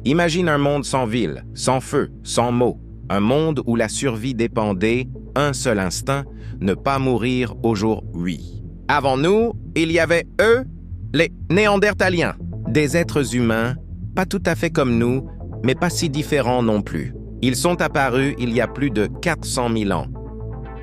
Imagine un monde sans ville, sans feu, sans mots. Un monde où la survie dépendait, un seul instinct, ne pas mourir au jour 8. Avant nous, il y avait eux, les Néandertaliens. Des êtres humains, pas tout à fait comme nous, mais pas si différents non plus. Ils sont apparus il y a plus de 400 000 ans,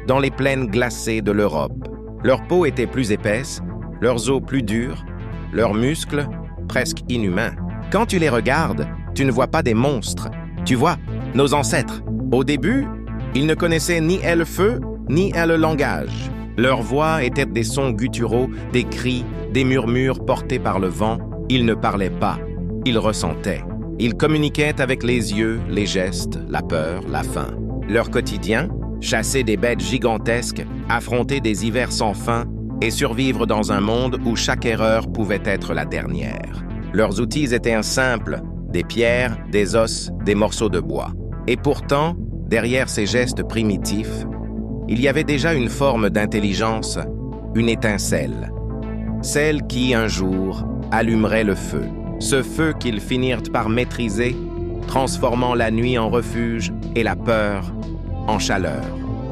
dans les plaines glacées de l'Europe. Leur peau était plus épaisse, leurs os plus durs, leurs muscles presque inhumains. Quand tu les regardes, tu ne vois pas des monstres, tu vois nos ancêtres. Au début, ils ne connaissaient ni le feu, ni le langage. Leurs voix étaient des sons gutturaux, des cris, des murmures portés par le vent. Ils ne parlaient pas, ils ressentaient. Ils communiquaient avec les yeux, les gestes, la peur, la faim. Leur quotidien, chasser des bêtes gigantesques, affronter des hivers sans fin et survivre dans un monde où chaque erreur pouvait être la dernière. Leurs outils étaient simples, des pierres, des os, des morceaux de bois. Et pourtant, derrière ces gestes primitifs, il y avait déjà une forme d'intelligence, une étincelle. Celle qui, un jour, allumerait le feu. Ce feu qu'ils finirent par maîtriser, transformant la nuit en refuge et la peur en chaleur.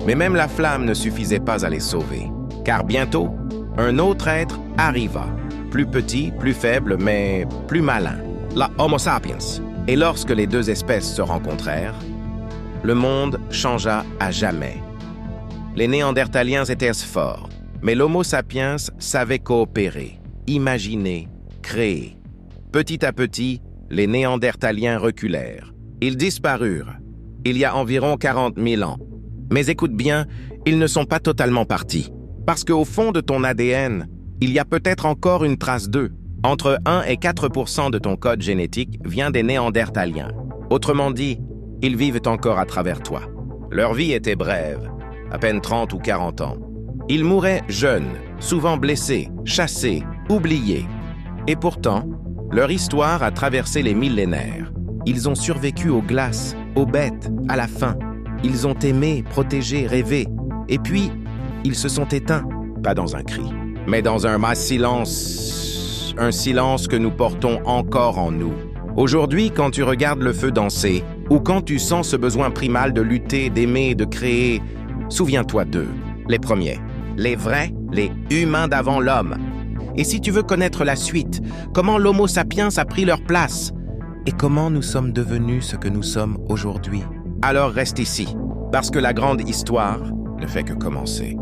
Mais même la flamme ne suffisait pas à les sauver. Car bientôt, un autre être arriva. Plus petit, plus faible, mais plus malin. La Homo sapiens. Et lorsque les deux espèces se rencontrèrent, le monde changea à jamais. Les Néandertaliens étaient forts, mais l'Homo sapiens savait coopérer, imaginer, créer. Petit à petit, les Néandertaliens reculèrent. Ils disparurent, il y a environ 40 000 ans. Mais écoute bien, ils ne sont pas totalement partis. Parce qu'au fond de ton ADN, il y a peut-être encore une trace d'eux. Entre 1 et 4% de ton code génétique vient des Néandertaliens. Autrement dit, ils vivent encore à travers toi. Leur vie était brève, à peine 30 ou 40 ans. Ils mouraient jeunes, souvent blessés, chassés, oubliés. Et pourtant, leur histoire a traversé les millénaires. Ils ont survécu aux glaces, aux bêtes, à la faim. Ils ont aimé, protégé, rêvé. Et puis, ils se sont éteints, pas dans un cri, mais dans un silence. Un silence que nous portons encore en nous. Aujourd'hui, quand tu regardes le feu danser, ou quand tu sens ce besoin primal de lutter, d'aimer, de créer, souviens-toi d'eux, les premiers, les vrais, les humains d'avant l'homme. Et si tu veux connaître la suite, comment l'Homo sapiens a pris leur place, et comment nous sommes devenus ce que nous sommes aujourd'hui, alors reste ici, parce que la grande histoire ne fait que commencer.